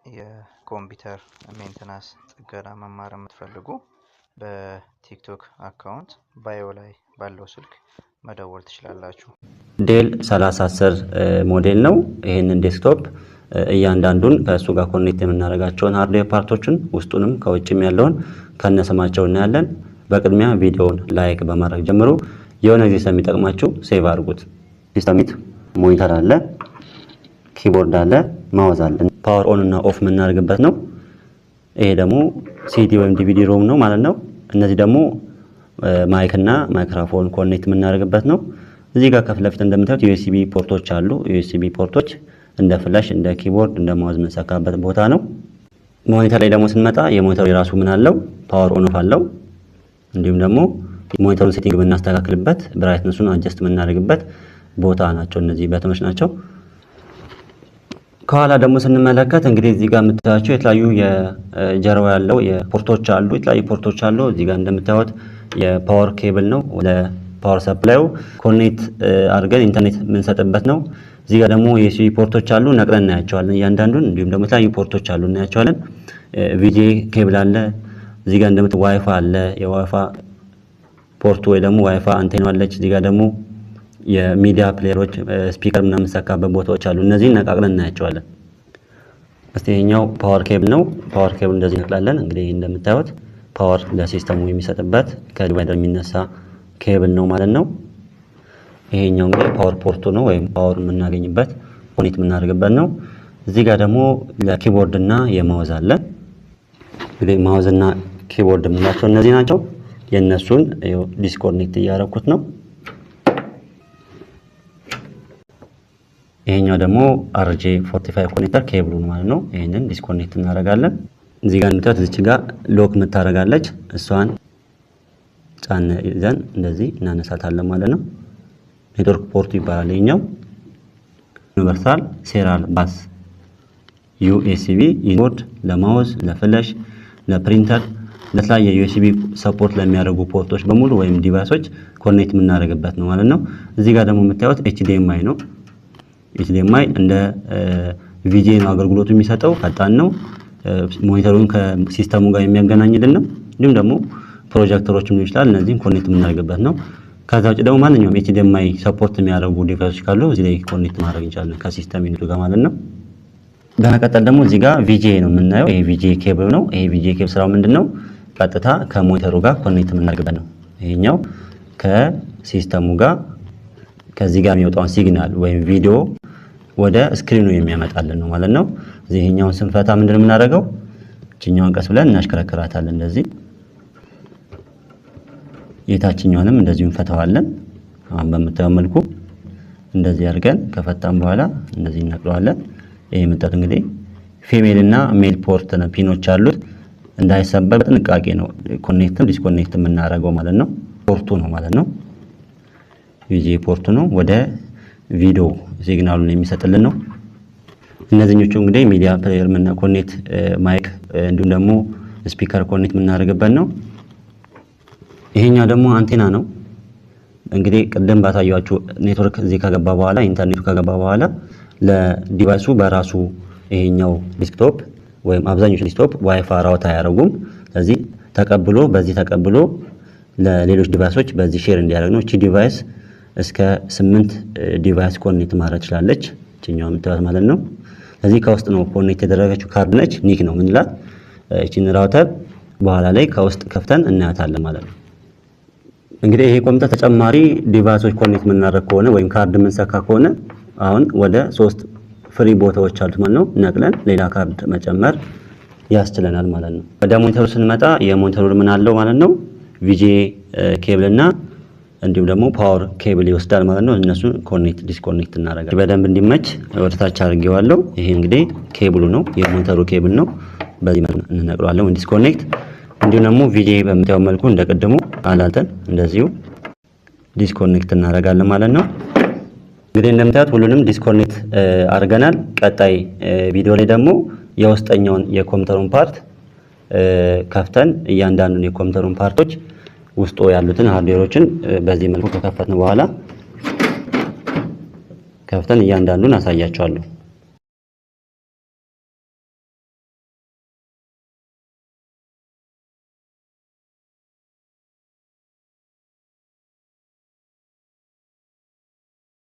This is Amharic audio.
የኮምፒውተር ሜንቴናንስ ጥገና መማር የምትፈልጉ በቲክቶክ አካውንት ባዮ ላይ ባለው ስልክ መደወል ትችላላችሁ። ዴል 3010 ሞዴል ነው። ይሄንን ዴስክቶፕ እያንዳንዱን ከእሱ ጋር ኮኔክት የምናደርጋቸውን ሃርድዌር ፓርቶችን ውስጡንም ከውጭም ያለውን ከነስማቸው እናያለን። በቅድሚያ ቪዲዮውን ላይክ በማድረግ ጀምሩ። የሆነ ጊዜ ስለሚጠቅማችሁ ሴቭ አድርጉት። ሲስተሚት ሞኒተር አለ፣ ኪቦርድ አለ፣ ማውዝ አለ። ፓወር ኦን እና ኦፍ የምናደርግበት ነው። ይሄ ደግሞ ሲዲ ወይም ዲቪዲ ሮም ነው ማለት ነው። እነዚህ ደግሞ ማይክ እና ማይክሮፎን ኮኔክት የምናደርግበት ነው። እዚህ ጋር ከፊት ለፊት እንደምታዩት ዩኤስቢ ፖርቶች አሉ። ዩኤስቢ ፖርቶች እንደ ፍላሽ፣ እንደ ኪቦርድ፣ እንደ ማውዝ የምንሰካበት ቦታ ነው። ሞኒተር ላይ ደግሞ ስንመጣ የሞኒተሩ የራሱ ምን አለው? ፓወር ኦን ኦፍ አለው። እንዲሁም ደግሞ ሞኒተሩን ሴቲንግ የምናስተካክልበት ብራይትነሱን አጀስት የምናደርግበት ቦታ ናቸው። እነዚህ በተኖች ናቸው። ከኋላ ደግሞ ስንመለከት እንግዲህ እዚህ ጋር የምታዩቸው የተለያዩ የጀርባ ያለው የፖርቶች አሉ። የተለያዩ ፖርቶች አሉ። እዚህ ጋር እንደምታዩት የፓወር ኬብል ነው። ለፓወር ሰፕላዩ ኮኔክት አድርገን ኢንተርኔት የምንሰጥበት ነው። እዚህ ጋር ደግሞ የዩኤስቢ ፖርቶች አሉ። ነቅለን እናያቸዋለን እያንዳንዱን። እንዲሁም ደግሞ የተለያዩ ፖርቶች አሉ እናያቸዋለን። ቪጄ ኬብል አለ። እዚህ ጋር እንደምታዩት ዋይፋይ አለ። የዋይፋይ ፖርቱ ወይ ደግሞ ዋይፋይ አንቴና አለች። እዚህ ጋር ደግሞ የሚዲያ ፕሌየሮች ስፒከር ምናምን ሰካበት ቦታዎች አሉ። እነዚህን ነቃቅለን እናያቸዋለን። እስቲ ይሄኛው ፓወር ኬብል ነው። ፓወር ኬብል እንደዚህ ነቅላለን። እንግዲህ እንደምታዩት ፓወር ለሲስተሙ የሚሰጥበት ከዲቫይደር የሚነሳ ኬብል ነው ማለት ነው። ይሄኛው እንግዲህ ፓወር ፖርቱ ነው ወይም ፓወር የምናገኝበት ኮኔክት የምናደርግበት ነው። እዚህ ጋር ደግሞ ለኪቦርድ እና የማውዝ አለ። እንግዲህ ማውዝ እና ኪቦርድ የምንላቸው እነዚህ ናቸው። የነሱን ዲስኮኔክት እያደረኩት ነው። ይሄኛው ደግሞ RJ45 ኮኔክተር ኬብሉ ማለት ነው። ይሄንን ዲስኮኔክት እናደርጋለን። እዚህ ጋር እንደምታዩት እዚች ጋር ሎክ የምታደርጋለች። እሷን ጫን ይዘን እንደዚህ እናነሳታለን ማለት ነው። ኔትወርክ ፖርቱ ይባላል። ይሄኛው ዩኒቨርሳል ሴሪያል ባስ USB ኢንቦርድ ለማውዝ፣ ለፍላሽ፣ ለፕሪንተር፣ ለተለያየ USB ሰፖርት ለሚያደርጉ ፖርቶች በሙሉ ወይም ዲቫይሶች ኮኔክት የምናደርግበት ነው ማለት ነው። እዚህ ጋር ደግሞ የምታዩት HDMI ነው። HDMI እንደ VGA ነው አገልግሎቱ የሚሰጠው። ፈጣን ነው። ሞኒተሩን ከሲስተሙ ጋር የሚያገናኝልን ነው። እንዲሁም ደግሞ ፕሮጀክተሮችም ሊሆን ይችላል። እነዚህን ኮኔክት የምናደርግበት ነው። ከዛ ውጭ ደግሞ ማንኛውም HDMI ሰፖርት የሚያደርጉ ዲቫይሶች ካሉ እዚህ ላይ ኮኔክት ማድረግ እንችላለን ከሲስተም ዩኒቱ ጋር ማለት ነው። በመቀጠል ደግሞ እዚህ ጋር VGA ነው የምናየው። ይሄ VGA ኬብል ነው። ይሄ VGA ኬብል ስራው ምንድነው? ቀጥታ ከሞኒተሩ ጋር ኮኔክት የምናደርግበት ነው። ይሄኛው ከሲስተሙ ጋር ከዚህ ጋር የሚወጣውን ሲግናል ወይም ቪዲዮ ወደ ስክሪኑ የሚያመጣልን ነው ማለት ነው። እዚህኛውን ስንፈታ ምንድነው የምናደርገው? እቺኛውን ቀስ ብለን እናሽከረክራታለን እንደዚህ። የታችኛውንም እንደዚሁ እንፈታዋለን። አሁን በምታየው መልኩ እንደዚህ አድርገን ከፈታን በኋላ እንደዚህ እናቅለዋለን። ይሄ የምታዩት እንግዲህ ፊሜል እና ሜል ፖርት ነው፣ ፒኖች አሉት። እንዳይሰበር በጥንቃቄ ነው ኮኔክትም ዲስኮኔክት የምናደርገው ማለት ነው። ፖርቱ ነው ማለት ነው። VGA ፖርቱ ነው። ወደ ቪዲዮ ሲግናሉን የሚሰጥልን ነው። እነዚህኞቹ እንግዲህ ሚዲያ ፕሌየር እና ኮኔክት ማይክ እንዲሁም ደግሞ ስፒከር ኮኔክት የምናደርግበት ነው። ይሄኛው ደግሞ አንቴና ነው። እንግዲህ ቅድም ባታያችሁ ኔትወርክ እዚህ ከገባ በኋላ ኢንተርኔቱ ከገባ በኋላ ለዲቫይሱ በራሱ ይሄኛው ዲስክቶፕ ወይም አብዛኞቹ ዲስክቶፕ ዋይፋይ ራውት አያደርጉም። ስለዚህ ተቀብሎ በዚህ ተቀብሎ ለሌሎች ዲቫይሶች በዚህ ሼር እንዲያደርግ ነው። እቺ ዲቫይስ እስከ 8 ዲቫይስ ኮኔክት ማድረግ ትችላለች። እቺኛው የምታዩት ማለት ነው። ስለዚህ ከውስጥ ነው ኮኔክት የተደረገችው ካርድ ነች። ኒክ ነው ምንላት። እቺን ራውተር በኋላ ላይ ከውስጥ ከፍተን እናያታለን ማለት ነው። እንግዲህ ይሄ ኮምፒውተር ተጨማሪ ዲቫይሶች ኮኔክት የምናደርግ ከሆነ ወይም ካርድ የምንሰካ ከሆነ አሁን ወደ 3 ፍሪ ቦታዎች አሉት ማለት ነው። ነቅለን ሌላ ካርድ መጨመር ያስችለናል ማለት ነው። ወደ ሞኒተሩ ስንመጣ የሞኒተሩ ምን አለው ማለት ነው? VGA ኬብል እና እንዲሁም ደግሞ ፓወር ኬብል ይወስዳል ማለት ነው። እነሱ ኮኔክት ዲስኮኔክት እናደርጋለን። በደንብ እንዲመች ወደ ታች አድርጌዋለሁ። ይሄ እንግዲህ ኬብሉ ነው፣ የሞኒተሩ ኬብል ነው። በዚህ መልኩ እንነቅለዋለን ወይ ዲስኮኔክት። እንዲሁም ደግሞ VGA በምታየው መልኩ እንደቀደሙ አላልተን እንደዚሁ ዲስኮኔክት እናደርጋለን ማለት ነው። እንግዲህ እንደምታዩት ሁሉንም ዲስኮኔክት አድርገናል። ቀጣይ ቪዲዮ ላይ ደግሞ የውስጠኛውን የኮምፒውተሩን ፓርት ከፍተን እያንዳንዱን የኮምፒውተሩን ፓርቶች ውስጡ ያሉትን ሃርድዌሮችን በዚህ መልኩ ከከፈትን በኋላ ከፍተን እያንዳንዱን አሳያቸዋለሁ።